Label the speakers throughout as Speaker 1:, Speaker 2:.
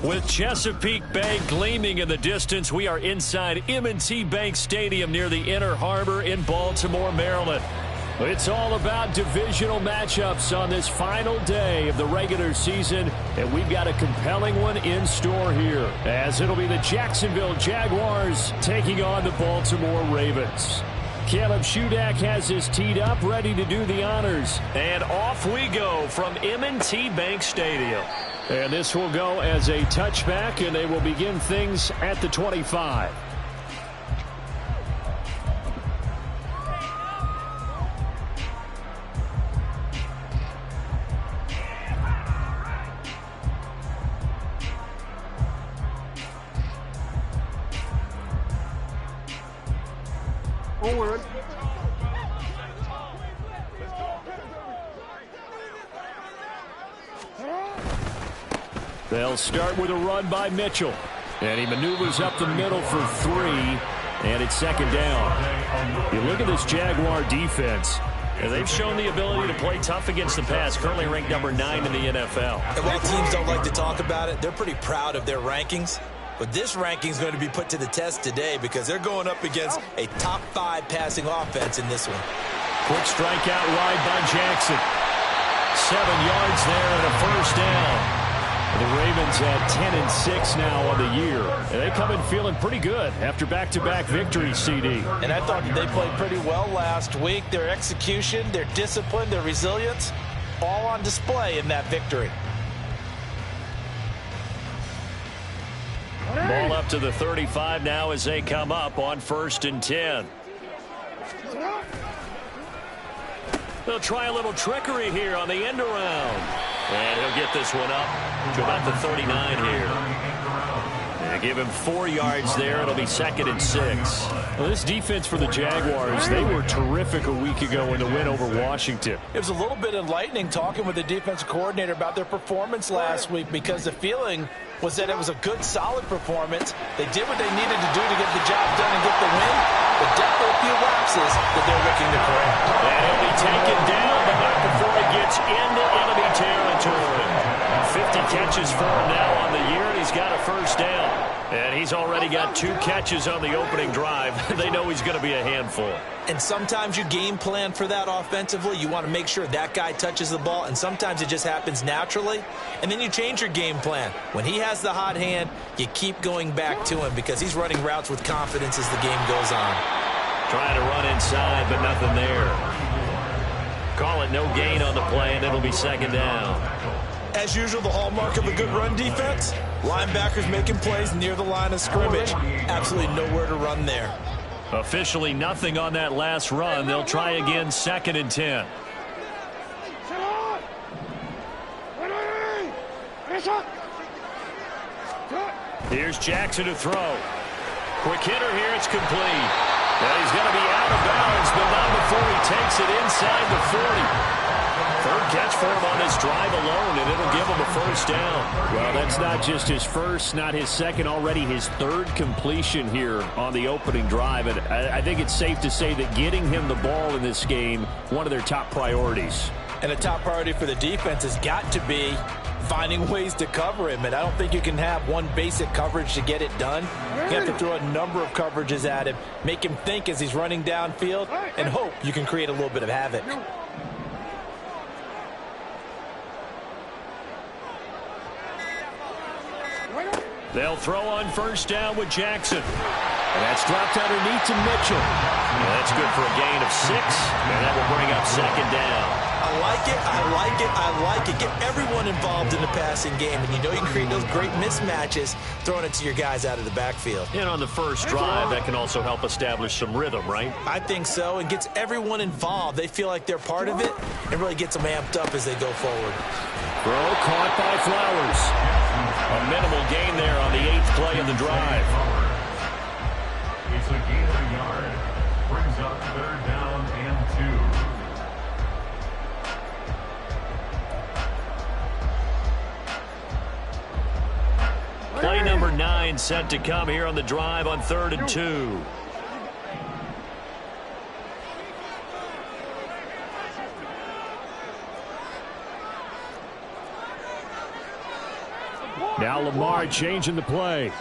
Speaker 1: With Chesapeake Bay gleaming in the distance, we are inside M&T Bank Stadium near the Inner Harbor in Baltimore, Maryland. It's all about divisional matchups on this final day of the regular season, and we've got a compelling one in store here, as it'll be the Jacksonville Jaguars taking on the Baltimore Ravens. Caleb Shudak has his teed up, ready to do the honors. And off we go from M&T Bank Stadium. And this will go as a touchback, and they will begin things at the 25.
Speaker 2: Forward.
Speaker 1: They'll start with a run by Mitchell. And he maneuvers up the middle for 3. And it's second down. You look at this Jaguar defense. And they've shown the ability to play tough against the pass, currently ranked number 9 in the NFL.
Speaker 3: And while teams don't like to talk about it, they're pretty proud of their rankings. But this ranking is going to be put to the test today because they're going up against a top 5 passing offense in this one.
Speaker 1: Quick strikeout wide by Jackson. 7 yards there and a first down. The Ravens at 10-6 now on the year. And they come in feeling pretty good after back-to-back victories, CD.
Speaker 3: And I thought that they played pretty well last week. Their execution, their discipline, their resilience, all on display in that victory.
Speaker 1: Ball up to the 35 now as they come up on 1st and 10. They'll try a little trickery here on the end around. And he'll get this one up to about the 39 here. And give him 4 yards there. It'll be 2nd and 6. Well, this defense for the Jaguars, they were terrific a week ago in the win over Washington.
Speaker 3: It was a little bit enlightening talking with the defensive coordinator about their performance last week because the feeling was that it was a good, solid performance. They did what they needed to do to get the job done and get the win, but definitely a few lapses that they're looking to correct.
Speaker 1: And he'll be taken down, but not before he gets into enemy territory. 50 catches for him now on the year, and he's got a first down. And he's already got 2 catches on the opening drive. They know he's going to be a handful.
Speaker 3: And sometimes you game plan for that offensively. You want to make sure that guy touches the ball, and sometimes it just happens naturally. And then you change your game plan. When he has the hot hand, you keep going back to him because he's running routes with confidence as the game goes on.
Speaker 1: Trying to run inside, but nothing there. Call it no gain on the play, and it'll be 2nd down.
Speaker 3: As usual, the hallmark of a good run defense, linebackers making plays near the line of scrimmage. Absolutely nowhere to run there.
Speaker 1: Officially nothing on that last run. They'll try again, 2nd and 10. Here's Jackson to throw. Quick hitter here, it's complete. And he's going to be out of bounds, but not before he takes it inside the 40. 3rd catch for him on this drive alone, and it'll give him a first down. Well, that's not just his first, not his second, already his 3rd completion here on the opening drive. And I think it's safe to say that getting him the ball in this game, one of their top priorities.
Speaker 3: And a top priority for the defense has got to be finding ways to cover him. And I don't think you can have one basic coverage to get it done. You have to throw a number of coverages at him, make him think as he's running downfield, and hope you can create a little bit of havoc.
Speaker 1: They'll throw on first down with Jackson. And that's dropped underneath to Mitchell. And that's good for a gain of 6. And that will bring up 2nd down.
Speaker 3: I like it, I like it, I like it. Get everyone involved in the passing game. And you know you can create those great mismatches throwing it to your guys out of the backfield.
Speaker 1: And on the first drive, that can also help establish some rhythm, right?
Speaker 3: I think so. And gets everyone involved. They feel like they're part of it and really gets them amped up as they go forward.
Speaker 1: Throw caught by Flowers. A minimal gain there on the 8th play of the drive.
Speaker 4: It's a gain of a yard. Brings up 3rd down and 2.
Speaker 1: Play number 9 set to come here on the drive on 3rd and 2. Now Lamar changing the play.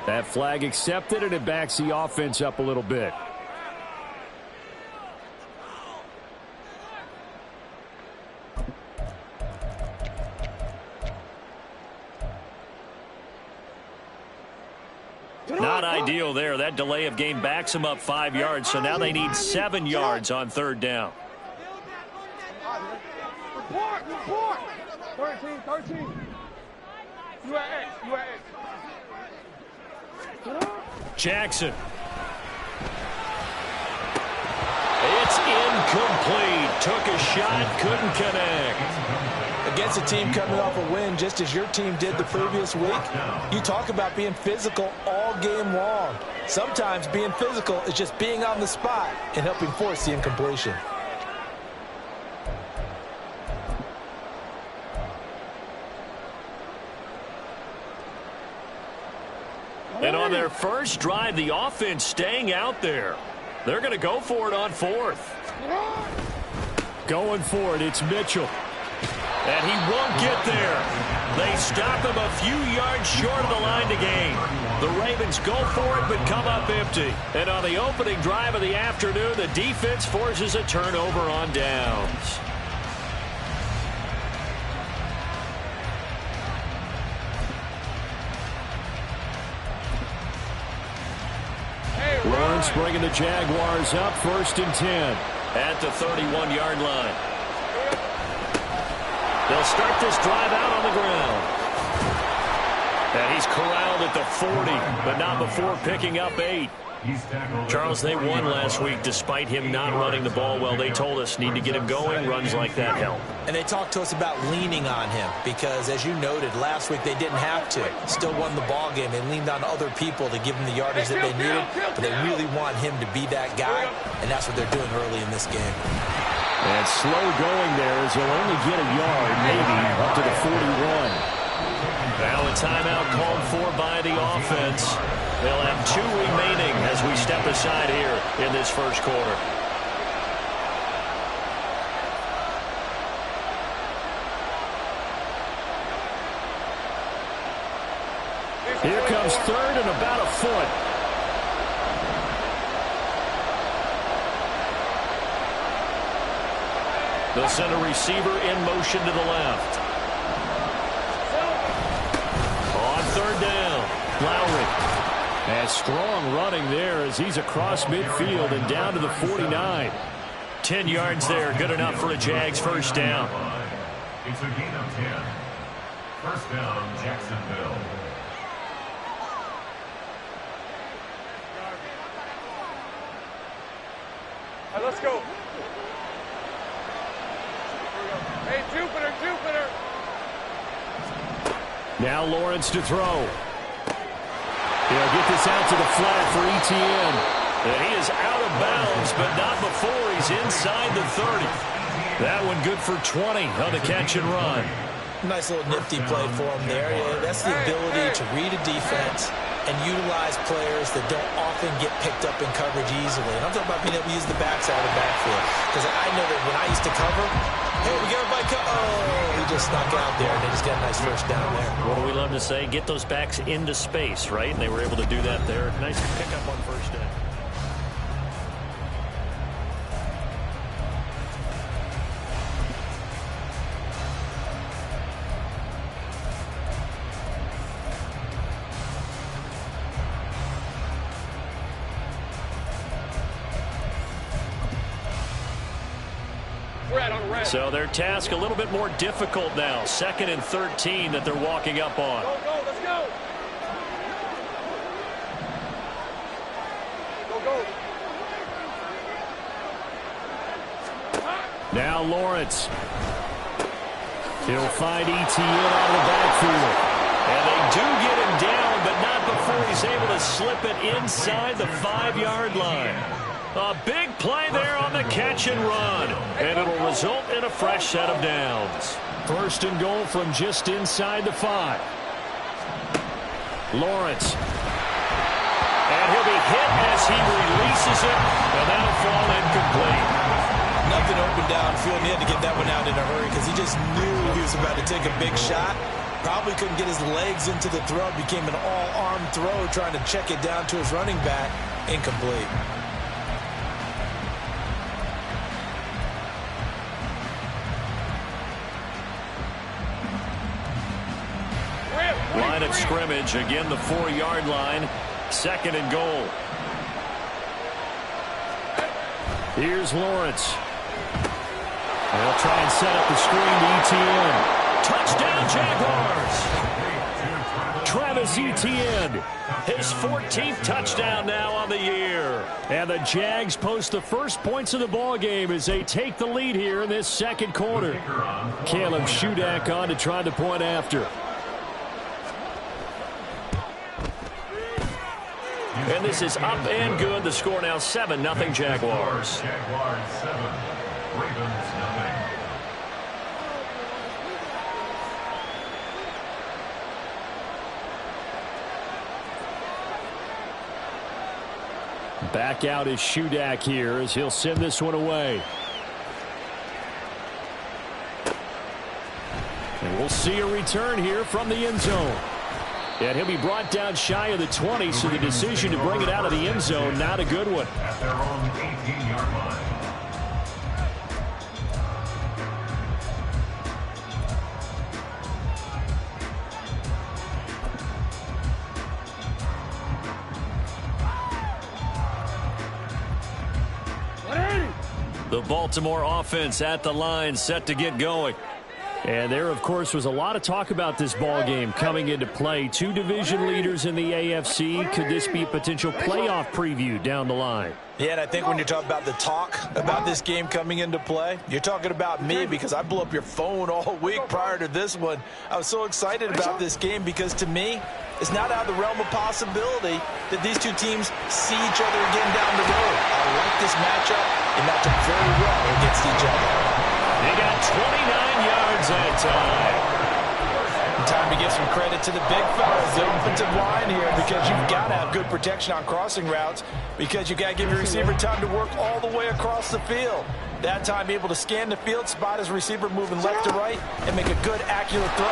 Speaker 1: That flag accepted, and it backs the offense up a little bit. Not ideal there. That delay of game backs them up 5 yards, so now they need 7 yards on third down.
Speaker 2: Report. 13. You at X.
Speaker 1: Jackson. It's incomplete. Took a shot, couldn't connect.
Speaker 3: Against a team coming off a win, just as your team did the previous week, you talk about being physical all game long. Sometimes being physical is just being on the spot and helping force the incompletion.
Speaker 1: And on their first drive, the offense staying out there. They're going to go for it on fourth. Going for it, it's Mitchell. And he won't get there. They stop him a few yards short of the line to gain. The Ravens go for it, but come up empty. And on the opening drive of the afternoon, the defense forces a turnover on downs. Lawrence bringing the Jaguars up 1st and 10 at the 31-yard line. They'll start this drive out on the ground. And he's corralled at the 40, but not before picking up 8. Charles, they won last week despite him not running the ball well. They told us need to get him going. Runs like that help.
Speaker 3: And they talked to us about leaning on him because, as you noted, last week they didn't have to. Still won the ball game. They leaned on other people to give them the yardage that they needed, but they really want him to be that guy, and that's what they're doing early in this game.
Speaker 1: And slow going there as he'll only get a yard, maybe, up to the 41. Now a timeout called for by the offense. They'll have 2 remaining as we step aside here in this first quarter. Here comes third and about a foot. The center receiver in motion to the left. On third down, Lowry. And strong running there as he's across midfield and down to the 49. 10 yards there, good enough for a Jags first down.
Speaker 4: It's a gain of 10. First down, Jacksonville.
Speaker 2: All right, let's go. Hey, Jupiter.
Speaker 1: Now Lawrence to throw. He'll get this out to the flat for ETN. And he is out of bounds, but not before he's inside the 30. That one good for 20 on the catch and run.
Speaker 3: Nice little nifty play for him there. Yeah, that's the ability to read a defense and utilize players that don't often get picked up in coverage easily. And I'm talking about being able to use the backside of the backfield. Because I know that when I used to cover, hey, we got everybody oh, he just snuck out there, and they just got a nice first down there.
Speaker 1: What do we love to say? Get those backs into space, right? And they were able to do that there. Nice pickup on first down. So their task a little bit more difficult now. 2nd and 13 that they're walking up on.
Speaker 2: Go, let's go. Go.
Speaker 1: Now Lawrence. He'll find ETN out of the backfield. And they do get him down, but not before he's able to slip it inside the 5-yard line. A big play there on the catch and run. And it'll result in a fresh set of downs. 1st and goal from just inside the 5. Lawrence. And he'll be hit as he releases it, and that'll fall incomplete.
Speaker 3: Nothing open downfield. He had to get that one out in a hurry because he just knew he was about to take a big shot. Probably couldn't get his legs into the throw. Became an all-arm throw trying to check it down to his running back. Incomplete.
Speaker 1: Line of scrimmage, again the 4-yard line, 2nd and goal. Here's Lawrence. They'll try and set up the screen to Etienne. Touchdown Jaguars! Travis Etienne, his 14th touchdown now on the year. And the Jags post the first points of the ball game as they take the lead here in this 2nd quarter. Caleb Shudak on to try the point after. And this is up and good. The score now 7-0 Jaguars.
Speaker 4: Jaguars 7, Ravens 0.
Speaker 1: Back out is Shudak here as he'll send this one away. And we'll see a return here from the end zone. And he'll be brought down shy of the 20, so the decision to bring it out of the end zone, not a good one.
Speaker 4: At their own 18-yard line.
Speaker 1: The Baltimore offense at the line, set to get going. And there, of course, was a lot of talk about this ball game coming into play. 2 division leaders in the AFC. Could this be a potential playoff preview down the line?
Speaker 3: Yeah, and I think when you're talking about the talk about this game coming into play, you're talking about me because I blew up your phone all week prior to this one. I was so excited about this game because, to me, it's not out of the realm of possibility that these two teams see each other again down the road. I like this matchup. They match up very well against each other.
Speaker 1: They got 29 yards that time.
Speaker 3: Time to give some credit to the big fellas, the offensive line here, because you've got to have good protection on crossing routes because you've got to give your receiver time to work all the way across the field. That time able to scan the field, spot his receiver moving left to right, and make a good, accurate throw.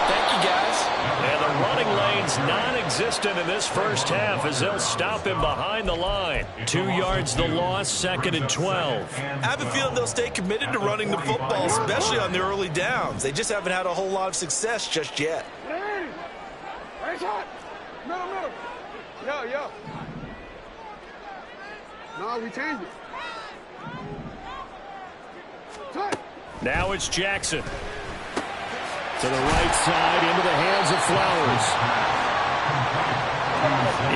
Speaker 3: Thank you, guys.
Speaker 1: And the running lane's non-existent in this first half as they'll stop him behind the line. 2 yards the loss, 2nd and 12.
Speaker 3: I have a feeling they'll stay committed to running the football, especially on the early downs. They just haven't had a whole lot of success just yet.
Speaker 2: Middle. Yo. No, we changed it.
Speaker 1: Now it's Jackson. To the right side, into the hands of Flowers.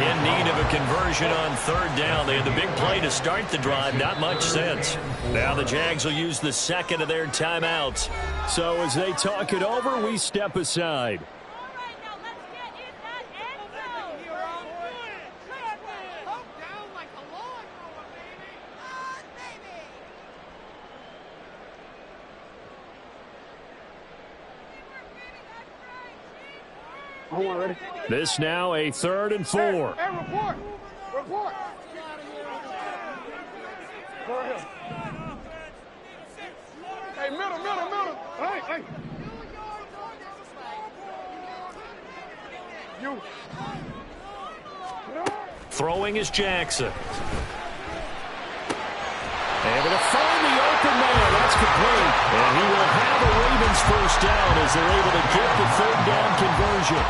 Speaker 1: In need of a conversion on 3rd down. They had the big play to start the drive. Not much sense. Now the Jags will use the 2nd of their timeouts. So as they talk it over, we step aside. This now a 3rd and 4.
Speaker 2: Hey, report. Hey, middle. Hey. You.
Speaker 1: Throwing is Jackson. Able to find the open man. That's complete. And he will have a Ravens first down as they're able to get the 3rd down conversion.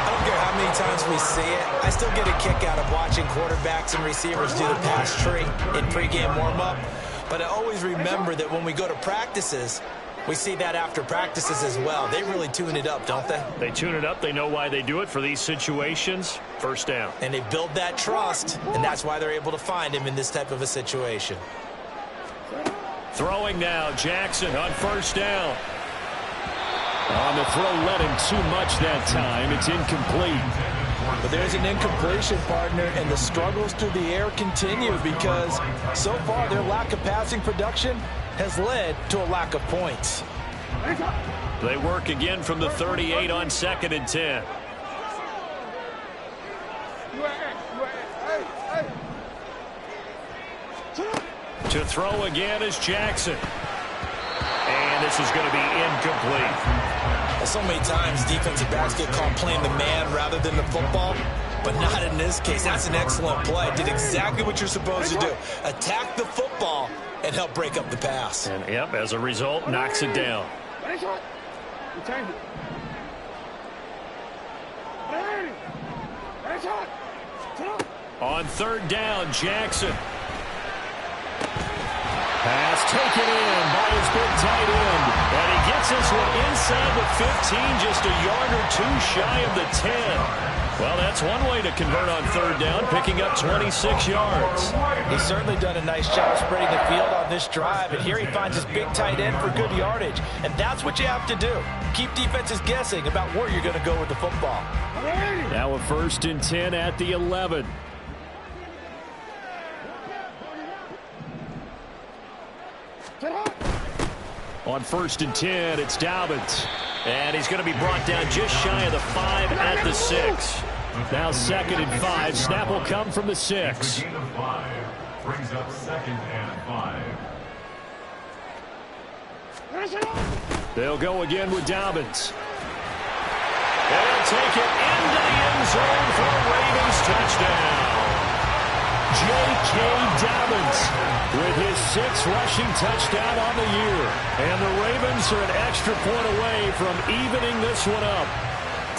Speaker 3: I don't care how many times we see it. I still get a kick out of watching quarterbacks and receivers do the pass tree in pregame warm-up. But I always remember that when we go to practices, we see that after practices as well. They really tune it up, don't they?
Speaker 1: They tune it up. They know why they do it for these situations. First down.
Speaker 3: And they build that trust, and that's why they're able to find him in this type of a situation.
Speaker 1: Throwing now, Jackson on 1st down. On the throw, led him too much that time. It's incomplete.
Speaker 3: But there's an incompletion, partner, and the struggles through the air continue because so far their lack of passing production has led to a lack of points.
Speaker 1: They work again from the 38 on 2nd and 10.
Speaker 2: You at X.
Speaker 1: To throw again is Jackson. And this is going to be incomplete.
Speaker 3: So many times defensive backs get caught playing the man rather than the football, but not in this case. That's an excellent play. Did exactly what you're supposed to do. Attack the football and help break up the pass.
Speaker 1: And, yep, as a result, knocks it down. On third down, Jackson. Pass taken in by his big tight end. And he gets this one inside the 15, just a yard or two shy of the 10. Well, that's one way to convert on third down, picking up 26 yards.
Speaker 3: He's certainly done a nice job spreading the field on this drive, and here he finds his big tight end for good yardage. And that's what you have to do. Keep defenses guessing about where you're going to go with the football.
Speaker 1: Now a 1st and 10 at the 11. On 1st and 10, it's Dobbins. And he's going to be brought down just shy of the 5 at the 6. Now 2nd and 5. Snap will come from the 6.
Speaker 4: Gain of 5 brings up 2nd and 5.
Speaker 1: They'll go again with Dobbins. They'll take it into the end zone for a Ravens touchdown. J.K. Dobbins with his 6th rushing touchdown on the year. And the Ravens are an extra point away from evening this one up.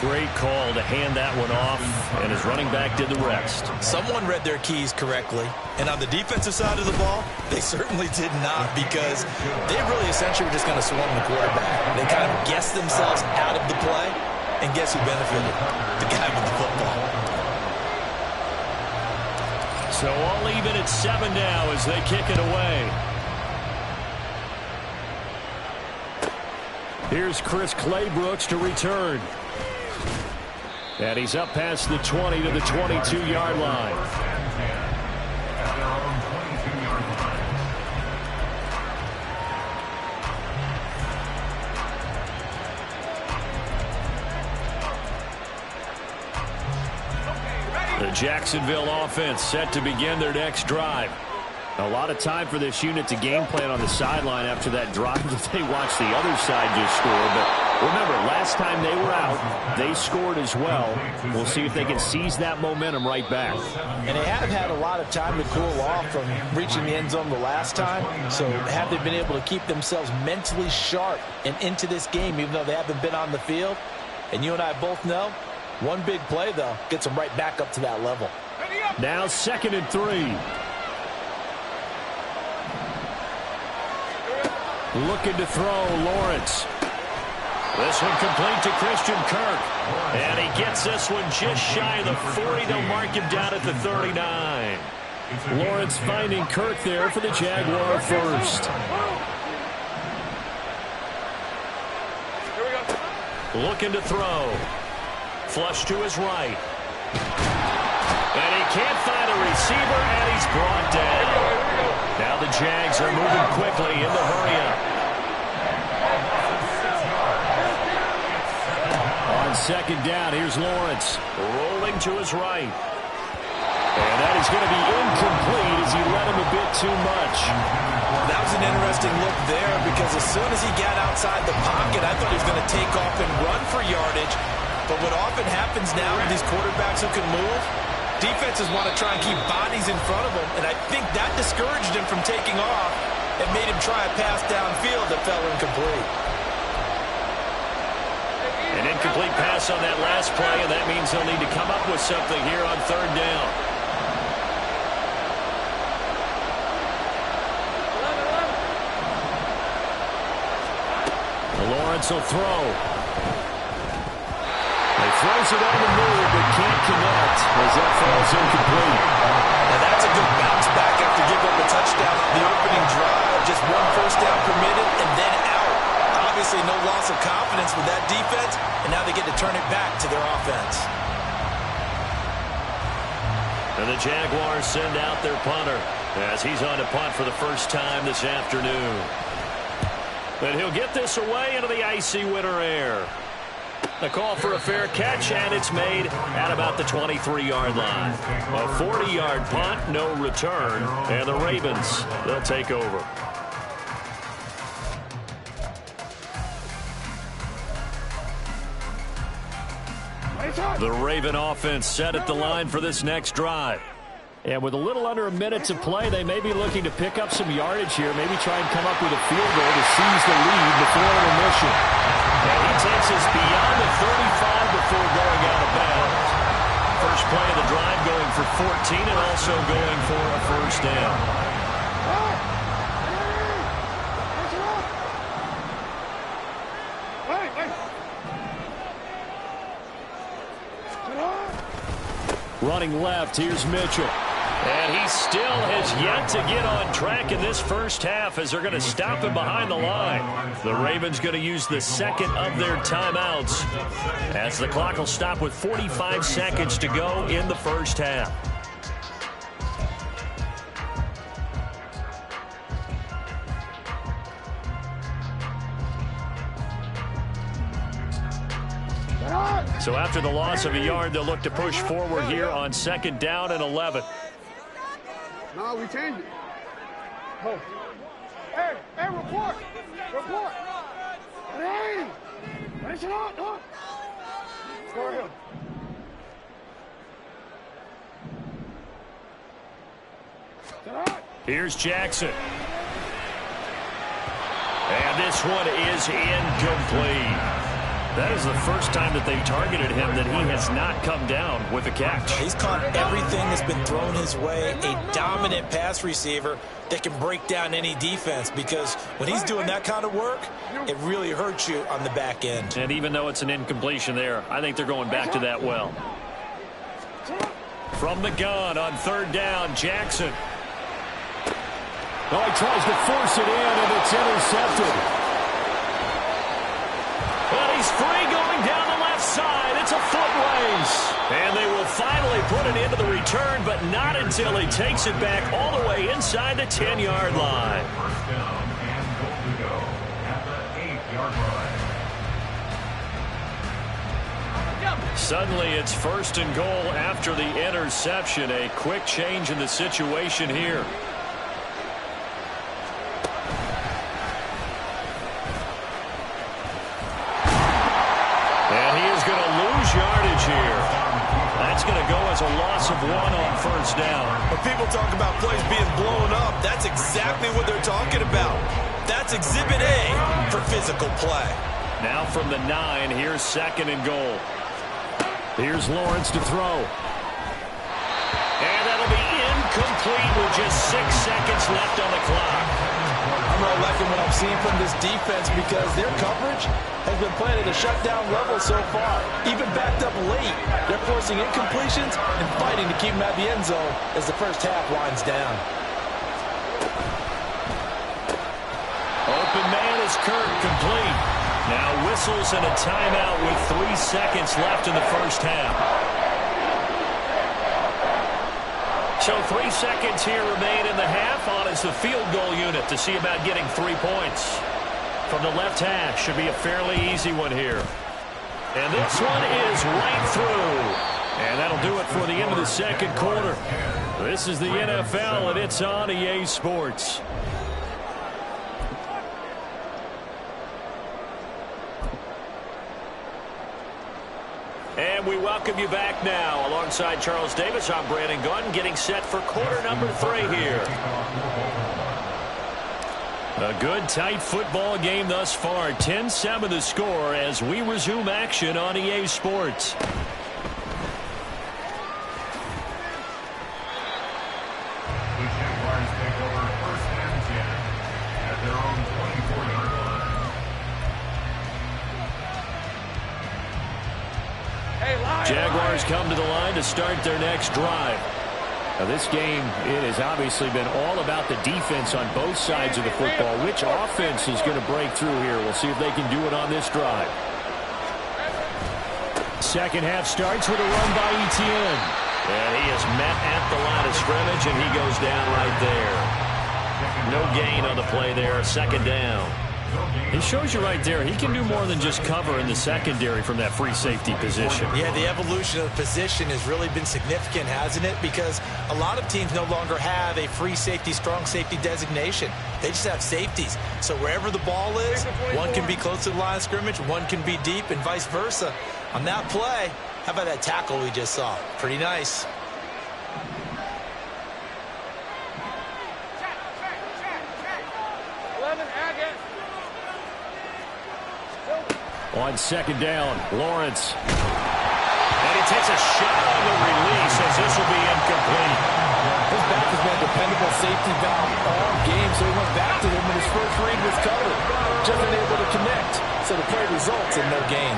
Speaker 1: Great call to hand that one off, and his running back did the rest.
Speaker 3: Someone read their keys correctly, and on the defensive side of the ball, they certainly did not, because they really essentially were just going to swarm the quarterback. They kind of guessed themselves out of the play, and guess who benefited? The guy with the football.
Speaker 1: So all even at 7 now as they kick it away. Here's Chris Claybrooks to return. And he's up past the 20 to the 22-yard line. The Jacksonville offense set to begin their next drive. A lot of time for this unit to game plan on the sideline after that drive that they watched the other side just score. But remember, last time they were out, they scored as well. We'll see if they can seize that momentum right back.
Speaker 3: And they have had a lot of time to cool off from reaching the end zone the last time. So have they been able to keep themselves mentally sharp and into this game, even though they haven't been on the field? And you and I both know, one big play, though, gets them right back up to that level.
Speaker 1: Now 2nd and 3. Looking to throw, Lawrence. This one complete to Christian Kirk. And he gets this one just shy of the 40. They'll mark him down at the 39. Lawrence finding Kirk there for the Jaguar first. Looking to throw. Flush to his right. And he can't find a receiver, and he's brought down. Now the Jags are moving quickly in the hurry-up. On 2nd down, here's Lawrence rolling to his right. And that is going to be incomplete as he led him a bit too much.
Speaker 3: That was an interesting look there, because as soon as he got outside the pocket, I thought he was going to take off and run for yardage. But what often happens now with these quarterbacks who can move, defenses want to try and keep bodies in front of him, and I think that discouraged him from taking off and made him try a pass downfield that fell incomplete.
Speaker 1: An incomplete pass on that last play, and that means they'll need to come up with something here on 3rd down. Lawrence will throw. Throws it on the move, but can't connect as that falls incomplete.
Speaker 3: Now that's a good bounce back after giving up a touchdown on the opening drive. Just 1 first down permitted and then out. Obviously no loss of confidence with that defense, and now they get to turn it back to their offense.
Speaker 1: And the Jaguars send out their punter as he's on to punt for the first time this afternoon. And he'll get this away into the icy winter air. The call for a fair catch, and it's made at about the 23-yard line. A 40-yard punt, no return, and the Ravens, they'll take over. The Raven offense set at the line for this next drive. And with a little under a minute to play, they may be looking to pick up some yardage here, maybe try and come up with a field goal to seize the lead before intermission. And he takes us beyond the 35 before going out of bounds. First play of the drive going for 14 and also going for a first down. Running left, here's Mitchell. And he still has yet to get on track in this first half as they're going to stop him behind the line. The Ravens going to use the second of their timeouts as the clock will stop with 45 seconds to go in the first half. So after the loss of a yard, they'll look to push forward here on second down and 11.
Speaker 2: No, we changed it. Oh. Hey, report. Report. Hey, race it on. Go ahead.
Speaker 1: Here's Jackson. And this one is incomplete. That is the first time that they've targeted him that he has not come down with a catch.
Speaker 3: He's caught everything that's been thrown his way. A dominant pass receiver that can break down any defense, because when he's doing that kind of work, it really hurts you on the back end.
Speaker 1: And even though it's an incompletion there, I think they're going back to that well. From the gun on third down, Jackson. Oh, he tries to force it in, and it's intercepted. Well, he's free going down the left side. It's a foot race. And they will finally put it into the return, but not until he takes it back all the way inside the 10-yard line.
Speaker 4: First down and goal to go at the 8-yard line.
Speaker 1: Suddenly it's first and goal after the interception. A quick change in the situation here. Yardage here. That's going to go as a loss of 1 on first down.
Speaker 3: When people talk about plays being blown up, that's exactly what they're talking about. That's Exhibit A for physical play.
Speaker 1: Now from the 9, here's second and goal. Here's Lawrence to throw. And that'll be incomplete with just 6 seconds left on the clock.
Speaker 3: I'm really liking what I'm seeing from this defense, because their coverage has been playing at a shutdown level so far. Even backed up late, they're forcing incompletions and fighting to keep them at the end zone as the first half winds down.
Speaker 1: Open man is Kirk, complete. Now whistles and a timeout with 3 seconds left in the first half. So 3 seconds here remain in the half. On is the field goal unit to see about getting 3 points. From the left hash, should be a fairly easy one here. And this one is right through. And that'll do it for the end of the second quarter. This is the NFL, and it's on EA Sports. And we welcome you back now. Alongside Charles Davis, I'm Brandon Gunn, getting set for quarter number 3 here. A good, tight football game thus far. 10-7 the score as we resume action on EA Sports.
Speaker 4: The Jaguars take over first and 10 at their own 24-yard line.
Speaker 1: Jaguars come to the line to start their next drive. Now this game, it has obviously been all about the defense on both sides of the football. Which offense is going to break through here? We'll see if they can do it on this drive. Second half starts with a run by Etienne. And he is met at the line of scrimmage, and he goes down right there. No gain on the play there, second down. His shows you right there, he can do more than just cover in the secondary from that free safety position.
Speaker 3: Yeah, the evolution of the position has really been significant, hasn't it? Because a lot of teams no longer have a free safety, strong safety designation. They just have safeties. So wherever the ball is, one can be close to the line of scrimmage, one can be deep, and vice versa. On that play, how about that tackle we just saw? Pretty nice.
Speaker 1: On second down, Lawrence. And he takes a shot on the release as this will be incomplete.
Speaker 5: His back has been a dependable safety valve all game, so he went back to him when his first read was covered. Just unable to connect, so the play results in no gain.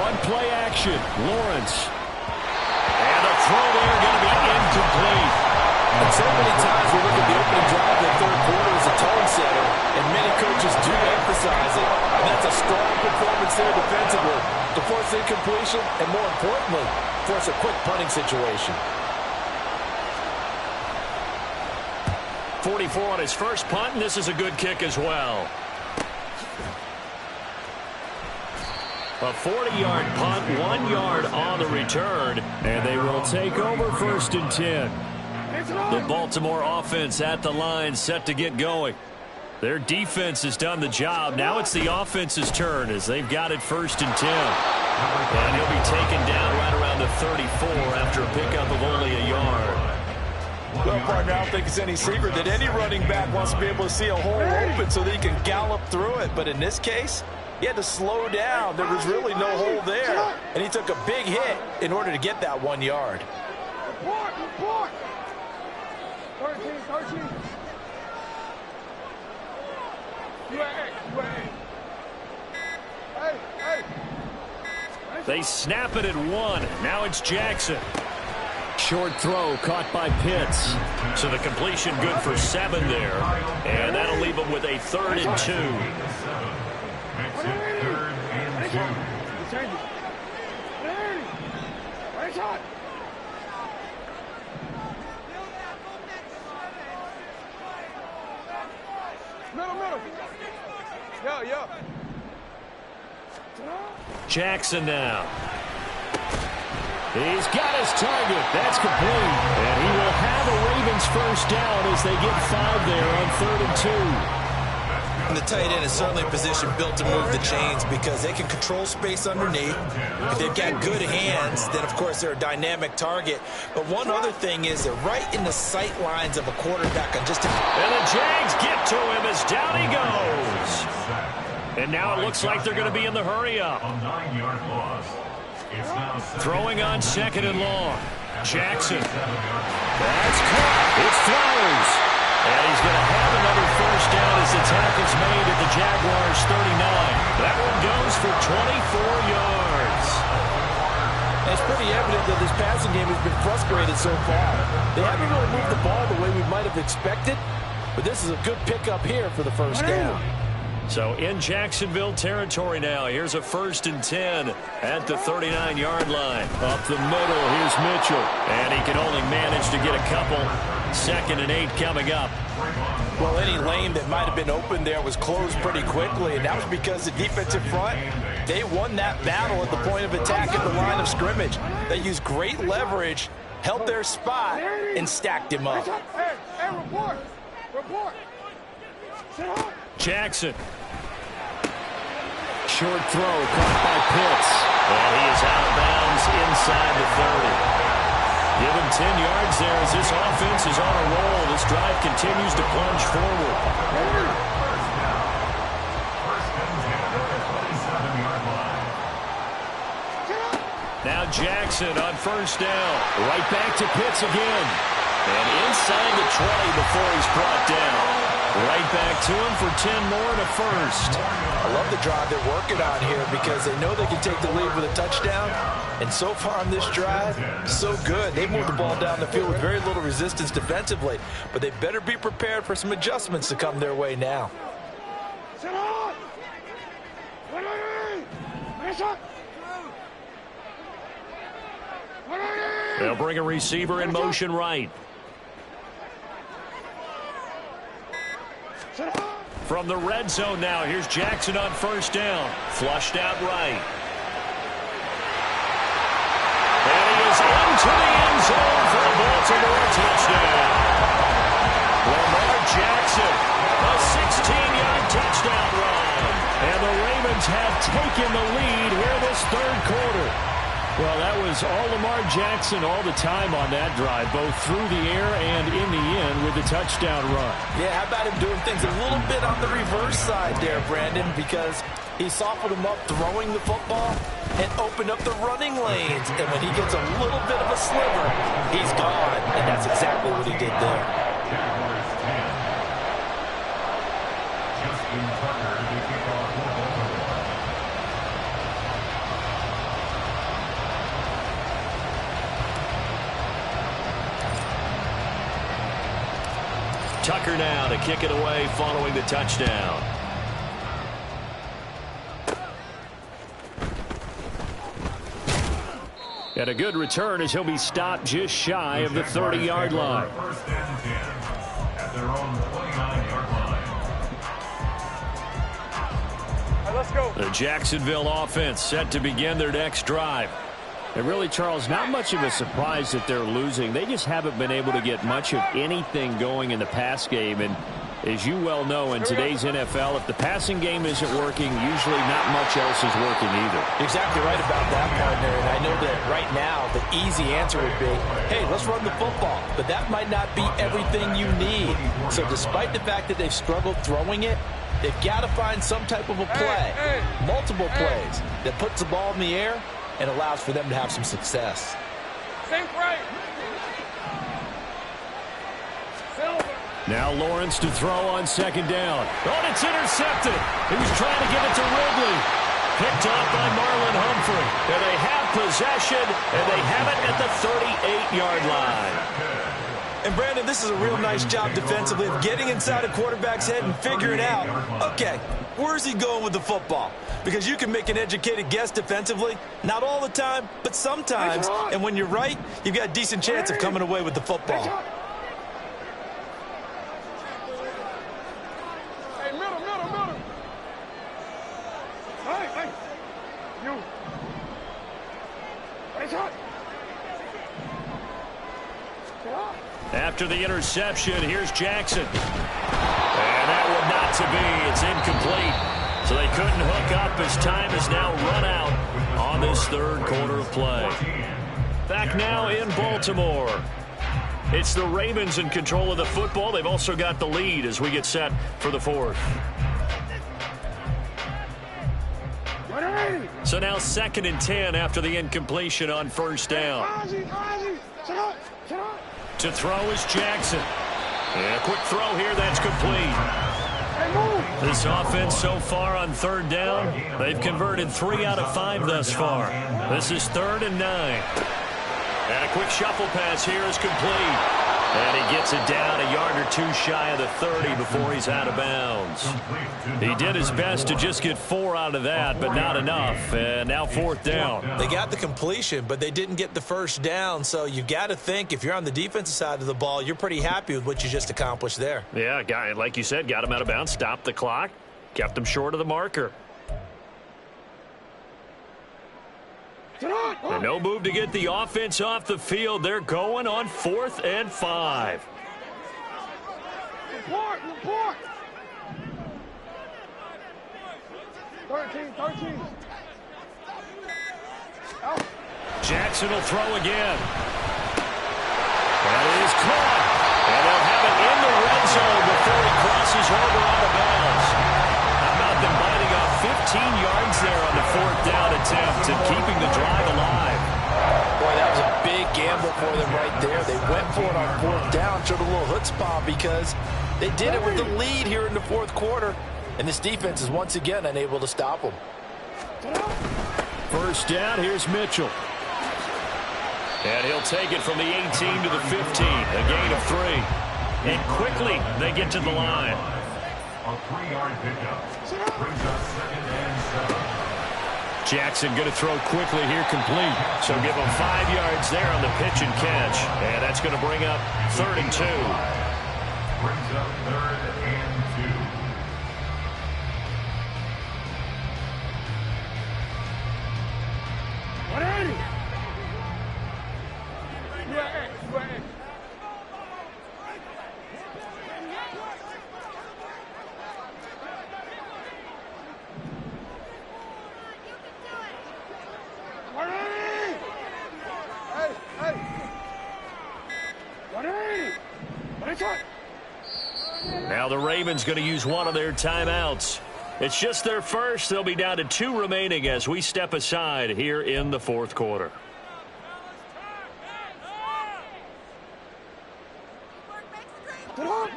Speaker 1: On play action, Lawrence. And the throw there going to be incomplete.
Speaker 5: And so many times we look at the opening drive of the third quarter as a tone setter, and many coaches do emphasize it. And that's a strong performance there defensively to force incompletion and, more importantly, force a quick punting situation.
Speaker 1: 44 on his first punt, and this is a good kick as well. A 40-yard punt, 1 yard on the return, and they will take over 1st and 10. The Baltimore offense at the line, set to get going. Their defense has done the job. Now it's the offense's turn as they've got it 1st and 10. And he'll be taken down right around the 34 after a pickup of only a yard.
Speaker 5: Well, partner, I don't think it's any secret that any running back wants to be able to see a hole open so that he can gallop through it. But in this case, he had to slow down. There was really no hole there. And he took a big hit in order to get that 1 yard.
Speaker 2: Report! 13.
Speaker 1: They snap it at 1. Now it's Jackson. Short throw caught by Pitts. So the completion good for 7 there. And that'll leave them with a 3rd and 2.
Speaker 2: Middle. Yo.
Speaker 1: Jackson now. He's got his target. That's complete. And he will have a Ravens first down as they get 5 there on 3rd and 2.
Speaker 3: And the tight end is certainly a position built to move the chains because they can control space underneath. If they've got good hands, then, of course, they're a dynamic target. But one other thing is they're right in the sight lines of a quarterback. And
Speaker 1: the Jags get to him as down he goes. And now it looks like they're going to be in the hurry-up. Throwing on 2nd and long. Jackson. That's caught. It's Flowers. And he's going to have another first down as the tackle's made at the Jaguars' 39. That one goes for 24 yards.
Speaker 5: It's pretty evident that this passing game has been frustrated so far. They haven't really moved the ball the way we might have expected, but this is a good pickup here for the first down.
Speaker 1: So in Jacksonville territory now. Here's a 1st and 10 at the 39-yard line. Up the middle, here's Mitchell. And he can only manage to get a couple. 2nd and 8 coming up.
Speaker 5: Well, any lane that might have been open there was closed pretty quickly, and that was because the defensive front, they won that battle at the point of attack at the line of scrimmage. They used great leverage, held their spot, and stacked him up.
Speaker 2: Hey, report.
Speaker 1: Jackson. Short throw caught by Pitts. And he is out of bounds inside the 30. Give him 10 yards there as this offense is on a roll. This drive continues to plunge forward. Now Jackson on 1st down. Right back to Pitts again. And inside the 20 before he's brought down. Right back to him for 10 more and a first.
Speaker 5: I love the drive they're working on here because they know they can take the lead with a touchdown. And so far on this drive, so good. They've moved the ball down the field with very little resistance defensively. But they better be prepared for some adjustments to come their way now.
Speaker 1: They'll bring a receiver in motion right. From the red zone now, here's Jackson on first down. Flushed out right. And he is into the end zone for a Baltimore touchdown. Lamar Jackson, a 16-yard touchdown run. And the Ravens have taken the lead here this third quarter. Well, that was all Lamar Jackson all the time on that drive, both through the air and in the end with the touchdown run.
Speaker 5: Yeah, how about him doing things a little bit on the reverse side there, Brandon, because he softened him up throwing the football and opened up the running lanes. And when he gets a little bit of a sliver, he's gone. And that's exactly what he did there.
Speaker 4: Jaguars 10. Justin Tucker to kick off for Baltimore.
Speaker 1: Tucker now to kick it away following the touchdown. And a good return as he'll be stopped just shy of the 30-yard line.
Speaker 4: First and 10 at their own 29-yard line.
Speaker 2: All right, let's go.
Speaker 1: The Jacksonville offense set to begin their next drive. And really, Charles, not much of a surprise that they're losing. They just haven't been able to get much of anything going in the pass game. And as you well know, in today's NFL, if the passing game isn't working, usually not much else is working either.
Speaker 5: Exactly right about that, partner. And I know that right now the easy answer would be, hey, let's run the football. But that might not be everything you need. So despite the fact that they've struggled throwing it, they've got to find some type of a play, multiple plays, that puts the ball in the air and allows for them to have some success.
Speaker 2: Same right. Silver.
Speaker 1: Now Lawrence to throw on second down. Oh, and it's intercepted. He was trying to give it to Ridley. Picked off by Marlon Humphrey. And they have possession, and they have it at the 38-yard line.
Speaker 5: And, Brandon, this is a real nice job defensively of getting inside a quarterback's head and figuring out, okay, where's he going with the football? Because you can make an educated guess defensively, not all the time, but sometimes. And when you're right, you've got a decent chance of coming away with the football.
Speaker 2: Hey, middle. Hey. You. Hey, shot.
Speaker 1: After the interception, here's Jackson. And that one not to be. It's incomplete. So they couldn't hook up as time is now run out on this third quarter of play. Back now in Baltimore. It's the Ravens in control of the football. They've also got the lead as we get set for the fourth. So now 2nd and 10 after the incompletion on first down. To throw is Jackson. And a quick throw here that's complete. This offense so far on third down, they've converted 3 out of 5 thus far. This is 3rd and 9. And a quick shuffle pass here is complete. And he gets it down a yard or 2 shy of the 30 before he's out of bounds. He did his best to just get 4 out of that, but not enough. And now 4th down.
Speaker 5: They got the completion, but they didn't get the first down. So you got to think if you're on the defensive side of the ball, you're pretty happy with what you just accomplished there.
Speaker 1: Yeah, guy, like you said, got him out of bounds, stopped the clock, kept him short of the marker. And no move to get the offense off the field. They're going on 4th and 5.
Speaker 2: Report. 13. Out.
Speaker 1: Jackson will throw again. That is caught. And they'll have it in the red zone before he crosses over out of bounds. How about them biting off 15 yards there on the 4th down attempt and keeping the drive alive?
Speaker 5: Boy, that was a big gamble for them right there. They went for it on 4th down, showed a little chutzpah because they did it with the lead here in the 4th quarter. And this defense is once again unable to stop them.
Speaker 1: First down, here's Mitchell. And he'll take it from the 18 to the 15, a gain of 3. And quickly they get to the line.
Speaker 4: A 3-yard pickup brings up 2nd and 7.
Speaker 1: Jackson going to throw quickly here, complete. So give him 5 yards there on the pitch and catch. And that's going to bring up 3rd and 2.
Speaker 4: Brings up 3rd and 2.
Speaker 1: Now the Ravens going to use one of their timeouts. It's just their first. They'll be down to 2 remaining as we step aside here in the fourth quarter.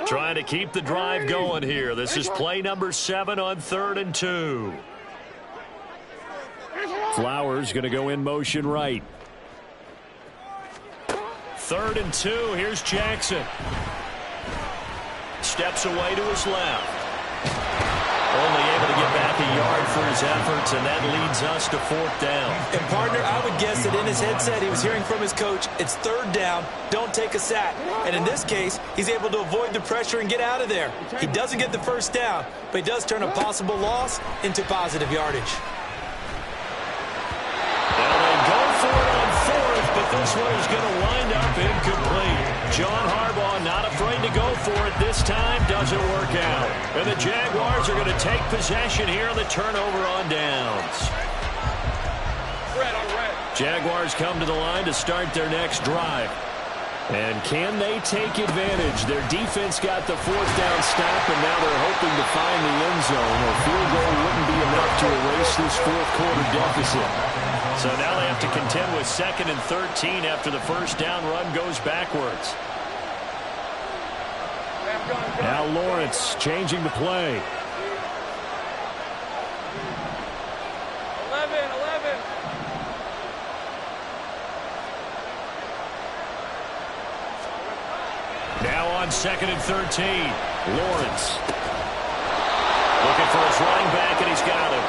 Speaker 1: Trying to keep the drive going here. This is play number 7 on 3rd and 2. Flowers going to go in motion right. 3rd and 2. Here's Jackson. Steps away to his left. Only able to get back a yard for his efforts, and that leads us to 4th down.
Speaker 3: And, partner, I would guess that in his headset he was hearing from his coach, it's 3rd down, don't take a sack. And in this case, he's able to avoid the pressure and get out of there. He doesn't get the 1st down, but he does turn a possible loss into positive yardage.
Speaker 1: Well, they go for it on 4th, but this one is going to wind up incomplete. John Harbaugh not afraid to go for it this time. Doesn't work out. And the Jaguars are going to take possession here on the turnover on downs.
Speaker 2: Red on red.
Speaker 1: Jaguars come to the line to start their next drive. And can they take advantage? Their defense got the 4th down stop, and now they're hoping to find the end zone. A field goal wouldn't be enough to erase this 4th quarter deficit. So now they have to contend with 2nd and 13 after the 1st down run goes backwards. Now Lawrence changing the play.
Speaker 2: 11.
Speaker 1: Now on 2nd and 13. Lawrence. Looking for his running back, and he's got him.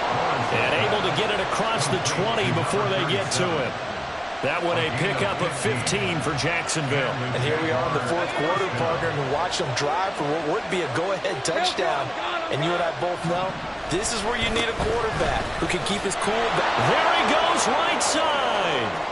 Speaker 1: And able to get it across the 20 before they get to him. That one a pickup of 15 for Jacksonville.
Speaker 3: And here we are in the 4th quarter, partner, and watch them drive for what would be a go-ahead touchdown. And you and I both know this is where you need a quarterback who can keep his cool back.
Speaker 1: There he goes, right side.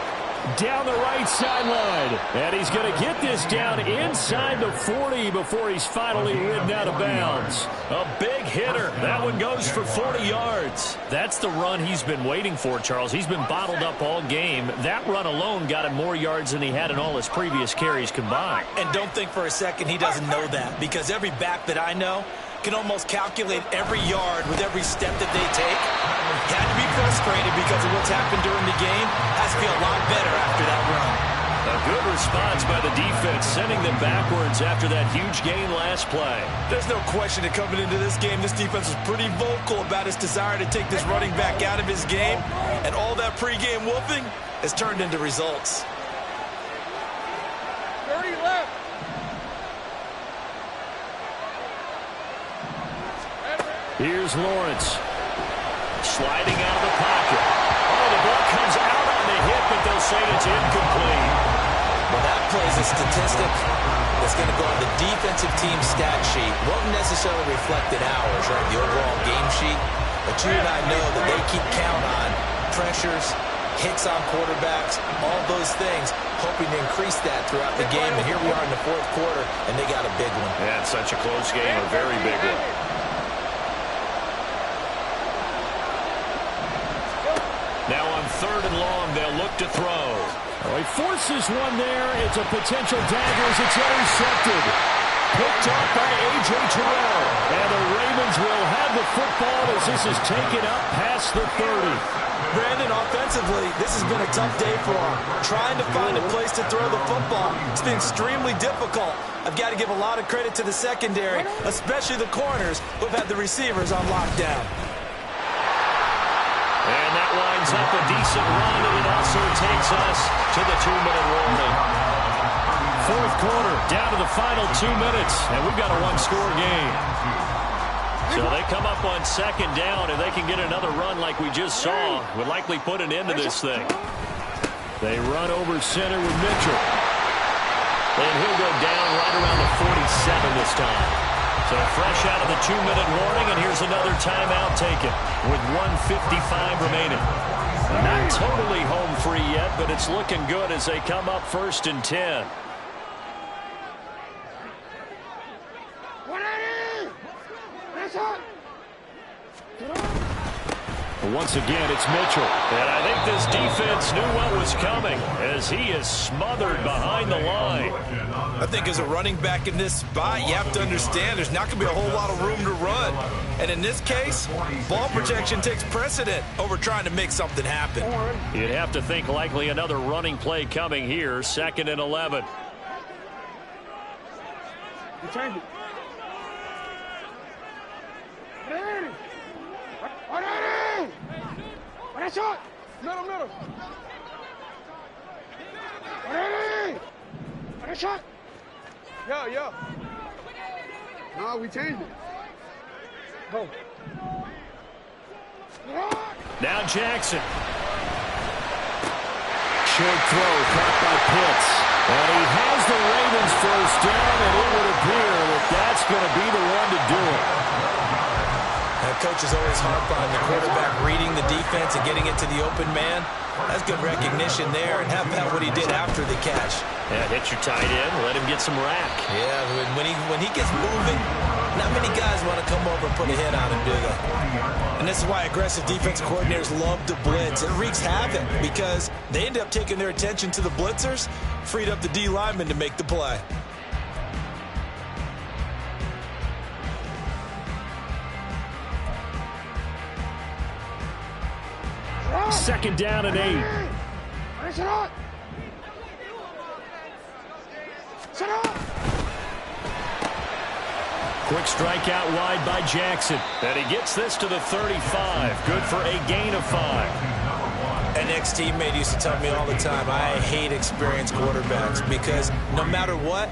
Speaker 1: Down the right sideline. And he's going to get this down inside the 40 before he's finally ridden out of bounds. A big hitter. That one goes for 40 yards. That's the run he's been waiting for, Charles. He's been bottled up all game. That run alone got him more yards than he had in all his previous carries combined.
Speaker 3: And don't think for a second he doesn't know that, because every back that I know can almost calculate every yard with every step that they take. He had to be frustrated because of what's happened during the game. Has to feel a lot better after that run.
Speaker 1: A good response by the defense, sending them backwards after that huge gain last play.
Speaker 3: There's no question that coming into this game, this defense was pretty vocal about its desire to take this running back out of his game. And all that pregame whooping has turned into results.
Speaker 2: 30 left.
Speaker 1: Here's Lawrence. Sliding out of the pocket. Oh, the ball comes out on the hit, but they'll say it's incomplete.
Speaker 3: Well, that plays a statistic that's going to go on the defensive team stat sheet. Won't necessarily reflect in ours, right, the overall game sheet. But you and I know that they keep count on pressures, hits on quarterbacks, all those things, hoping to increase that throughout the game. And here we are in the 4th quarter, and they got a big one.
Speaker 1: Yeah, it's such a close game, a very big one. Now on 3rd and long, they'll look to throw. Oh, he forces one there. It's a potential dagger as it's intercepted. Picked off by A.J. Terrell. And the Ravens will have the football as this is taken up past the 30.
Speaker 3: Brandon, offensively, this has been a tough day for him. Trying to find a place to throw the football. It's been extremely difficult. I've got to give a lot of credit to the secondary, especially the corners who've had the receivers on lockdown.
Speaker 1: And that lines up a decent run, and it also takes us to the 2-minute warning. 4th quarter, down to the final 2 minutes, and we've got a 1-score game. So they come up on 2nd down, and they can get another run like we just saw. Would likely put an end to this thing. They run over center with Mitchell. And he'll go down right around the 47 this time. So fresh out of the 2-minute warning, and here's another timeout taken with 1:55 remaining. Not totally home free yet, but it's looking good as they come up 1st and 10.
Speaker 2: 180! That's it!
Speaker 1: Once again, it's Mitchell. And I think this defense knew what was coming as he is smothered behind the line.
Speaker 3: I think as a running back in this spot, you have to understand there's not going to be a whole lot of room to run. And in this case, ball protection takes precedent over trying to make something happen.
Speaker 1: You'd have to think likely another running play coming here, 2nd and 11.
Speaker 2: You change it. Shot! Middle. Shot! Yeah. No, we changed it. Go.
Speaker 1: Now Jackson. Short throw caught by Pitts. And he has the Ravens first down, and it would appear that that's going to be the one to do it.
Speaker 3: Coaches always harp on the quarterback reading the defense and getting it to the open man. That's good recognition there, and how about what he did after the catch?
Speaker 1: Yeah, hit your tight end, let him get some rack.
Speaker 3: Yeah, when he gets moving, not many guys want to come over and put a hit on him, do they? And this is why aggressive defensive coordinators love to blitz. It wreaks havoc because they end up taking their attention to the blitzers, freed up the D lineman to make the play.
Speaker 1: 2nd down and 8. Quick strike out wide by Jackson. And he gets this to the 35. Good for a gain of 5.
Speaker 3: An ex-teammate used to tell me all the time, I hate experienced quarterbacks because no matter what,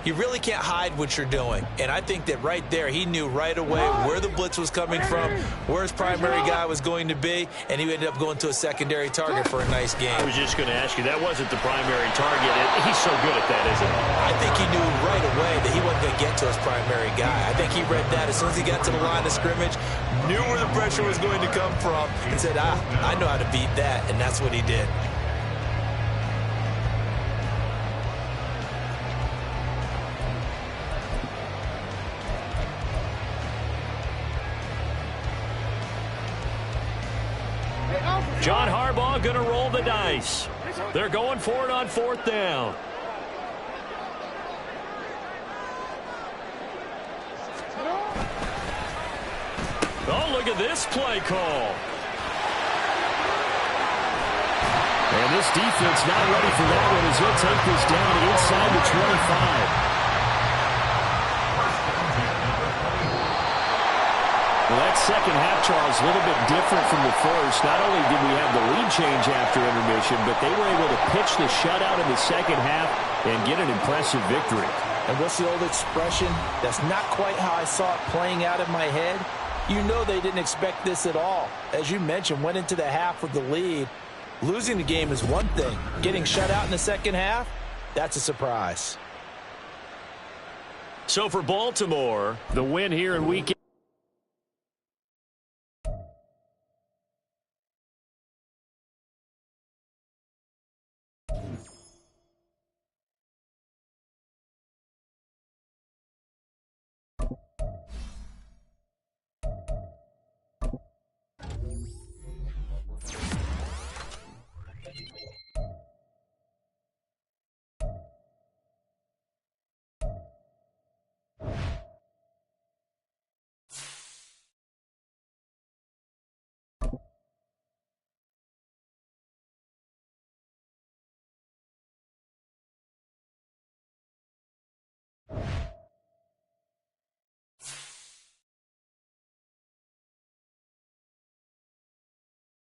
Speaker 3: you really can't hide what you're doing. And I think that right there, he knew right away where the blitz was coming from, where his primary guy was going to be, and he ended up going to a secondary target for a nice game.
Speaker 1: I was just going to ask you, that wasn't the primary target. He's so good at that, isn't he?
Speaker 3: I think he knew right away that he wasn't going to get to his primary guy. I think he read that as soon as he got to the line of scrimmage, knew where the pressure was going to come from, and said, I know how to beat that, and that's what he did.
Speaker 1: John Harbaugh going to roll the dice. They're going for it on 4th down. Oh, look at this play call. And this defense not ready for that one as he'll take this down inside the 25. Well, that second half, Charles, a little bit different from the first. Not only did we have the lead change after intermission, but they were able to pitch the shutout in the second half and get an impressive victory.
Speaker 5: And what's the old expression? That's not quite how I saw it playing out in my head. You know they didn't expect this at all. As you mentioned, went into the half with the lead. Losing the game is one thing. Getting shut out in the second half, that's a surprise.
Speaker 1: So for Baltimore, the win here in Week